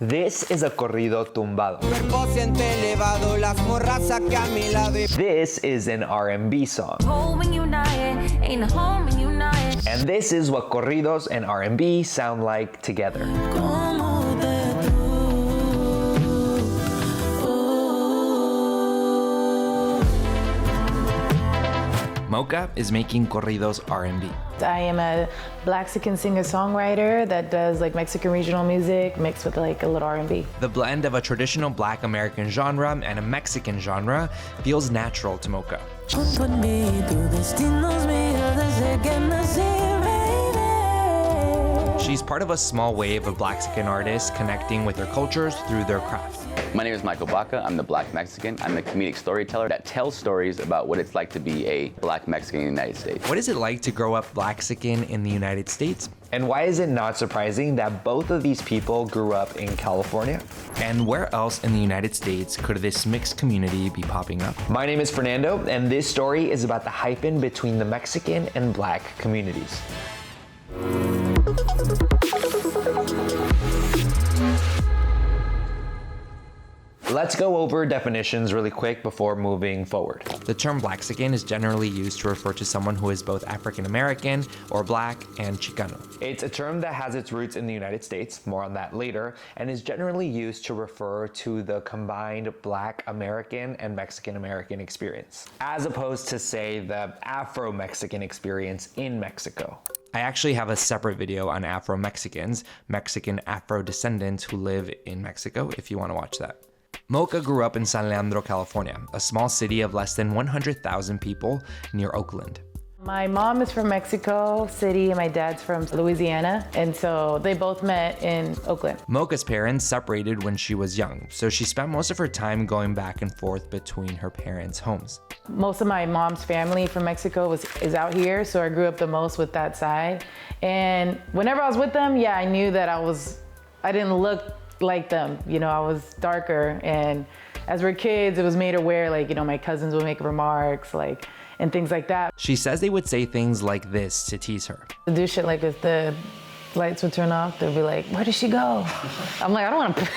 This is a corrido tumbado. This is an R&B song. And this is what corridos and R&B sound like together. Mocha is making corridos R&B. I am a Blaxican singer-songwriter that does like Mexican regional music mixed with like a little R&B. The blend of a traditional Black American genre and a Mexican genre feels natural to Mocha. She's part of a small wave of Blaxican artists connecting with their cultures through their craft. My name is Michael Baca. I'm the Black Mexican. I'm the comedic storyteller that tells stories about what it's like to be a Black Mexican in the United States. What is it like to grow up Blaxican in the United States? And why is it not surprising that both of these people grew up in California? And where else in the United States could this mixed community be popping up? My name is Fernando, and this story is about the hyphen between the Mexican and Black communities. Let's go over definitions really quick before moving forward. The term Blaxican is generally used to refer to someone who is both African American or Black and Chicano. It's a term that has its roots in the United States, more on that later, and is generally used to refer to the combined Black American and Mexican American experience, as opposed to, say, the Afro-Mexican experience in Mexico. I actually have a separate video on Afro-Mexicans, Mexican Afro-descendants who live in Mexico, if you want to watch that. Mocha grew up in San Leandro, California, a small city of less than 100,000 people near Oakland. My mom is from Mexico City and my dad's from Louisiana, and so they both met in Oakland. Mocha's parents separated when she was young, so she spent most of her time going back and forth between her parents' homes. Most of my mom's family from Mexico is out here, so I grew up the most with that side. And whenever I was with them, yeah, I knew that I didn't look like them, you know, I was darker, and as we're kids, it was made aware, like, you know, my cousins would make remarks, like, and things like that. She says they would say things like this to tease her. To do shit like if the lights would turn off, they'd be like, where did she go? I'm like, I don't want to,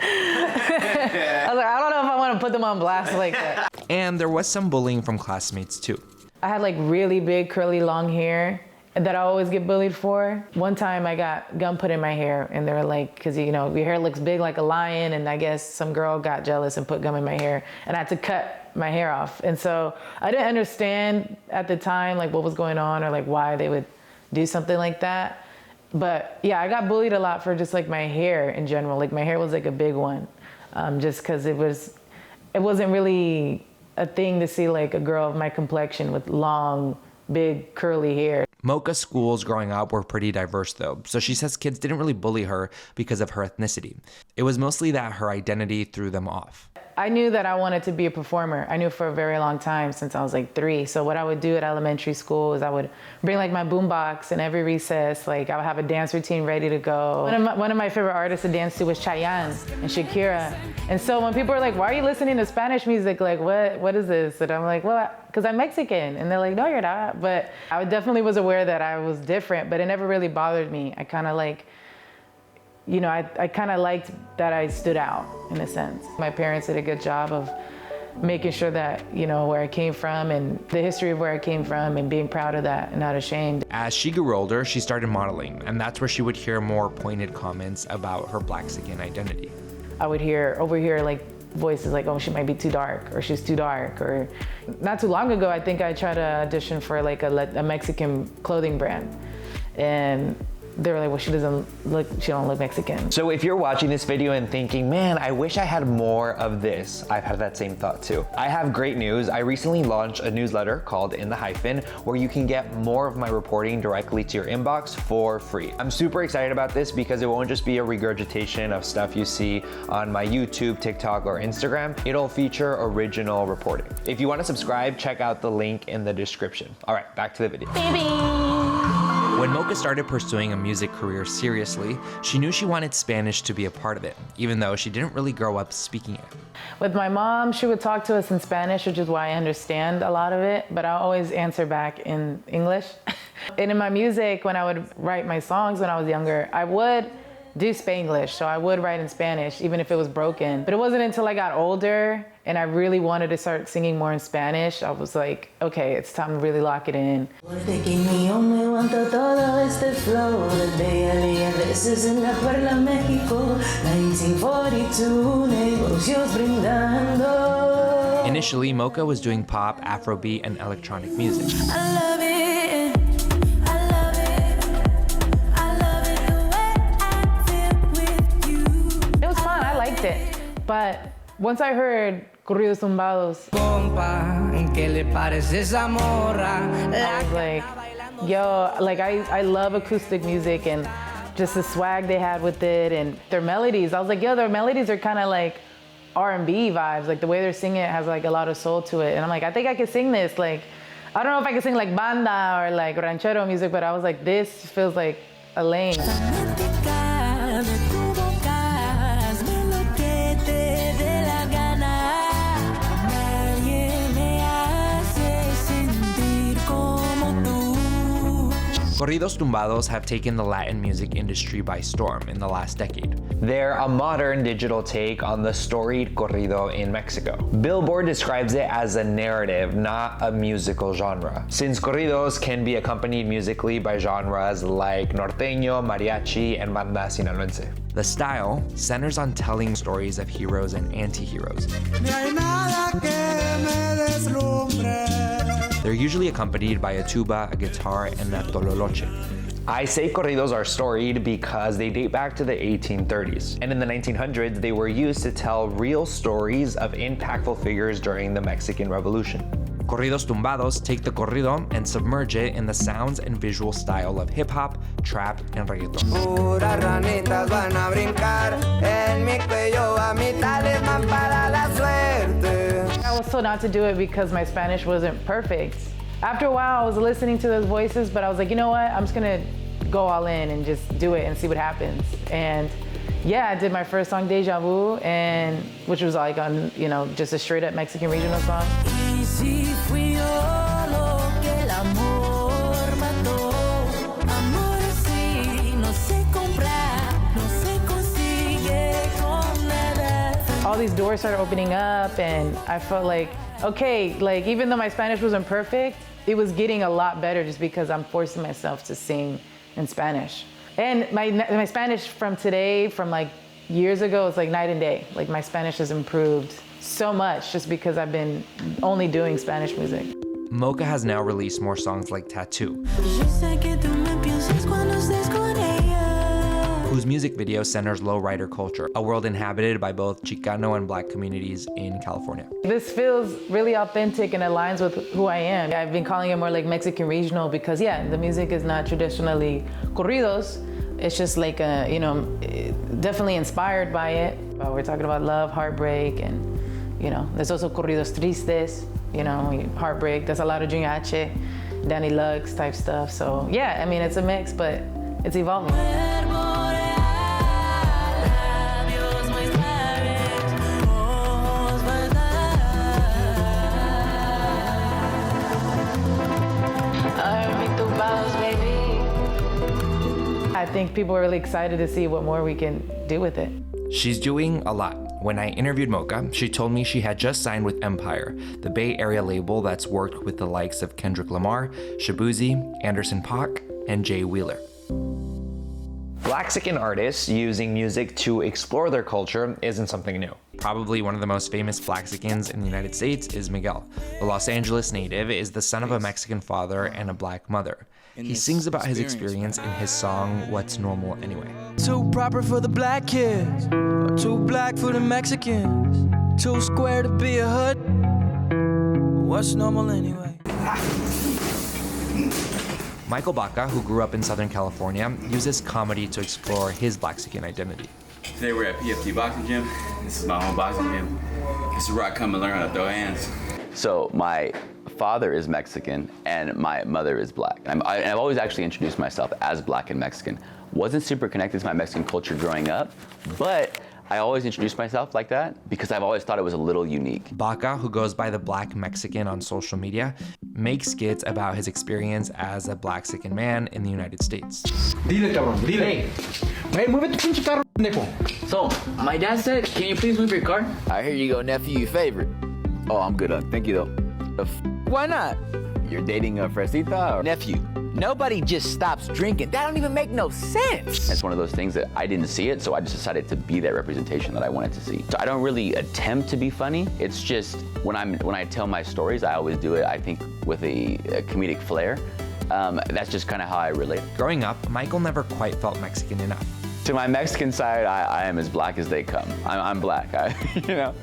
I was like, I don't know if I want to put them on blast like that. And there was some bullying from classmates too. I had like really big curly long hair that I always get bullied for. One time I got gum put in my hair, and they were like, cause you know, your hair looks big like a lion, and I guess some girl got jealous and put gum in my hair, and I had to cut my hair off. And so I didn't understand at the time like what was going on or like why they would do something like that. But yeah, I got bullied a lot for just like my hair in general. Like my hair was like a big one, just cause it wasn't really a thing to see like a girl of my complexion with long, big curly hair. Mocha's schools growing up were pretty diverse though, so she says kids didn't really bully her because of her ethnicity. It was mostly that her identity threw them off. I knew that I wanted to be a performer. I knew for a very long time, since I was like 3. So what I would do at elementary school is I would bring like my boombox, and every recess, like I would have a dance routine ready to go. One of my favorite artists to dance to was Chayanne and Shakira. And so when people are like, why are you listening to Spanish music? Like, what is this? And I'm like, well, because I'm Mexican. And they're like, no, you're not. But I definitely was aware that I was different, but it never really bothered me. I kind of like, you know, I kind of liked that I stood out in a sense. My parents did a good job of making sure that, you know, where I came from and the history of where I came from and being proud of that and not ashamed. As she grew older, she started modeling, and that's where she would hear more pointed comments about her Blaxican identity. I would overhear like voices like, oh, she might be too dark, or she's too dark. Or not too long ago, I think I tried to audition for like a Mexican clothing brand, and they were like, well, she don't look Mexican. So if you're watching this video and thinking, man, I wish I had more of this, I've had that same thought too. I have great news. I recently launched a newsletter called In The Hyphen, where you can get more of my reporting directly to your inbox for free. I'm super excited about this because it won't just be a regurgitation of stuff you see on my YouTube, TikTok, or Instagram. It'll feature original reporting. If you want to subscribe, check out the link in the description. All right, back to the video. When Mocha started pursuing a music career seriously, she knew she wanted Spanish to be a part of it, even though she didn't really grow up speaking it. With my mom, she would talk to us in Spanish, which is why I understand a lot of it, but I always answer back in English. And in my music, when I would write my songs when I was younger, I would do Spanglish, so I would write in Spanish, even if it was broken. But it wasn't until I got older and I really wanted to start singing more in Spanish, I was like, okay, it's time to really lock it in. Initially, Mocha was doing pop, Afrobeat, and electronic music. It was fun, I liked it. But once I heard corridos tumbados, I was like, yo, like I love acoustic music and just the swag they had with it and their melodies. I was like, yo, their melodies are kind of like R&B vibes. Like the way they're singing it has like a lot of soul to it. And I'm like, I think I can sing this. Like, I don't know if I can sing like banda or like ranchero music, but I was like, this feels like a lane. Corridos tumbados have taken the Latin music industry by storm in the last decade. They're a modern digital take on the storied corrido in Mexico. Billboard describes it as a narrative, not a musical genre, since corridos can be accompanied musically by genres like norteño, mariachi, and banda sinaloense. The style centers on telling stories of heroes and anti-heroes. They're usually accompanied by a tuba, a guitar, and a tololoche. I say corridos are storied because they date back to the 1830s, and in the 1900s they were used to tell real stories of impactful figures during the Mexican Revolution. Corridos tumbados take the corrido and submerge it in the sounds and visual style of hip-hop, trap, and reggaeton. I was told not to do it because my Spanish wasn't perfect. After a while, I was listening to those voices, but I was like, you know what? I'm just gonna go all in and just do it and see what happens. And yeah, I did my first song, Deja Vu, and which was like on, you know, just a straight up Mexican regional song. All these doors started opening up and I felt like, okay, like even though my Spanish wasn't perfect, it was getting a lot better just because I'm forcing myself to sing in Spanish. And my Spanish from today, from like years ago, is like night and day. Like my Spanish has improved so much just because I've been only doing Spanish music. Mocha has now released more songs like Tattoo, whose music video centers lowrider culture, a world inhabited by both Chicano and Black communities in California. This feels really authentic and aligns with who I am. I've been calling it more like Mexican regional because yeah, the music is not traditionally corridos. It's just like a, you know, definitely inspired by it. We're talking about love, heartbreak, and you know, there's also corridos tristes, you know, heartbreak. There's a lot of Junior H, Danny Lux type stuff. So yeah, I mean, it's a mix, but it's evolving. I think people are really excited to see what more we can do with it. She's doing a lot. When I interviewed Mocha, she told me she had just signed with Empire, the Bay Area label that's worked with the likes of Kendrick Lamar, Shabuzi, Anderson .Paak, and Jay Wheeler. Blaxican artists using music to explore their culture isn't something new. Probably one of the most famous Blaxicans in the United States is Miguel. The Los Angeles native is the son of a Mexican father and a Black mother. He sings about his experience in his song, What's Normal Anyway. Too proper for the black kids, or too black for the Mexicans, too square to be a hood. What's normal anyway? Michael Baca, who grew up in Southern California, uses comedy to explore his Blaxican identity. Today we're at PFT Boxing Gym. This is my home boxing gym. This is where I come and learn how to throw hands. So my father is Mexican and my mother is Black. I've always actually introduced myself as Black and Mexican. Wasn't super connected to my Mexican culture growing up, but I always introduced myself like that because I've always thought it was a little unique. Baca, who goes by the Black Mexican on social media, makes skits about his experience as a Blaxican man in the United States. Dile, cabrón, dile. Hey, mueve tu pinche carro, pendejo. So, my dad said, can you please move your car? All right, here you go, nephew, your favorite. Oh, I'm good, thank you, though. Why not? You're dating a fresita or nephew? Nobody just stops drinking. That don't even make no sense. It's one of those things that I didn't see it, so I just decided to be that representation that I wanted to see. So I don't really attempt to be funny. It's just when I tell my stories, I always do it, I think, with a comedic flair. That's just kind of how I relate. Growing up, Michael never quite felt Mexican enough. To my Mexican side, I am as black as they come. I'm black, you know.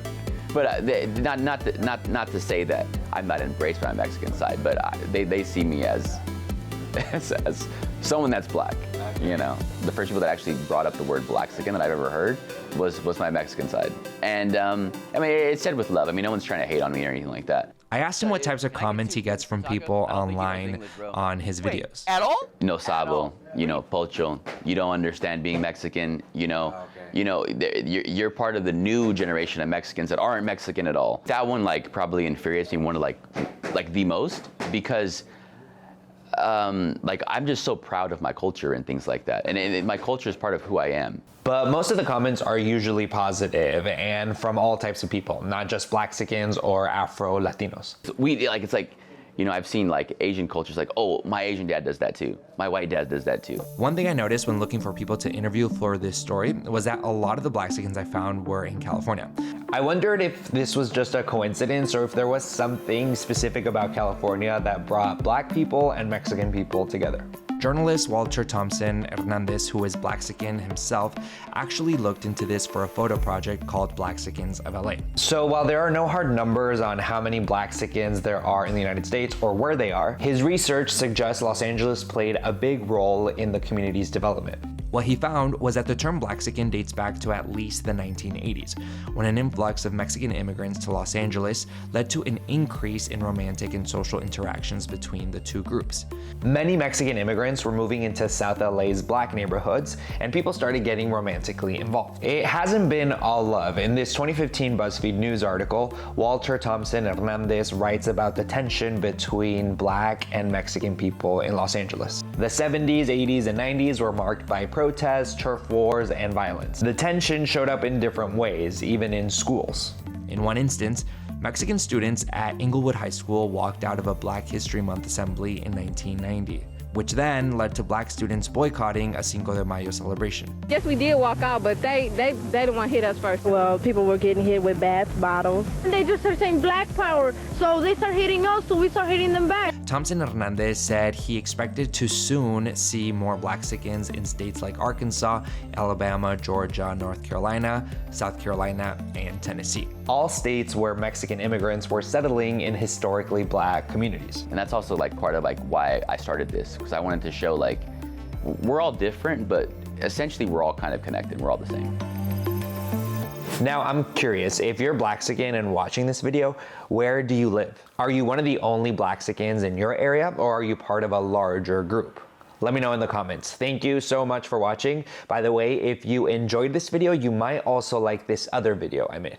But not to say that I'm not embraced by my Mexican side, but they see me as someone that's black, you know. The first people that actually brought up the word Blaxican that I've ever heard was my Mexican side. And I mean, it's said with love. I mean, no one's trying to hate on me or anything like that. I asked him what types of comments he gets from people online on his videos. At all? No sabo, you know, pocho. You don't understand being Mexican, you know. You know, you're part of the new generation of Mexicans that aren't Mexican at all. That one, like, probably infuriates me one of like the most, because like, I'm just so proud of my culture and things like that. And my culture is part of who I am. But most of the comments are usually positive and from all types of people, not just Blaxicans or Afro-Latinos. It's like, you know, I've seen like Asian cultures like, oh, my Asian dad does that too. My white dad does that too. One thing I noticed when looking for people to interview for this story was that a lot of the Blaxicans I found were in California. I wondered if this was just a coincidence or if there was something specific about California that brought Black people and Mexican people together. Journalist Walter Thompson Hernandez, who is Blaxican himself, actually looked into this for a photo project called Blaxicans of LA. So while there are no hard numbers on how many Blaxicans there are in the United States or where they are, his research suggests Los Angeles played a big role in the community's development. What he found was that the term Blaxican dates back to at least the 1980s, when an influx of Mexican immigrants to Los Angeles led to an increase in romantic and social interactions between the two groups. Many Mexican immigrants were moving into South LA's Black neighborhoods, and people started getting romantically involved. It hasn't been all love. In this 2015 BuzzFeed News article, Walter Thompson Hernandez writes about the tension between Black and Mexican people in Los Angeles. The 70s, 80s, and 90s were marked by protests, turf wars, and violence. The tension showed up in different ways, even in schools. In one instance, Mexican students at Inglewood High School walked out of a Black History Month assembly in 1990, which then led to Black students boycotting a Cinco de Mayo celebration. Yes, we did walk out, but they didn't want to hit us first. Well, people were getting hit with bath bottles. And they just started saying Black power, so they start hitting us, so we start hitting them back. Thompson Hernandez said he expected to soon see more Blaxicans in states like Arkansas, Alabama, Georgia, North Carolina, South Carolina, and Tennessee. All states where Mexican immigrants were settling in historically Black communities. And that's also like part of like why I started this, because I wanted to show like we're all different, but essentially we're all kind of connected. We're all the same. Now, I'm curious, if you're Blaxican and watching this video, where do you live? Are you one of the only Blaxicans in your area, or are you part of a larger group? Let me know in the comments. Thank you so much for watching. By the way, if you enjoyed this video, you might also like this other video I made.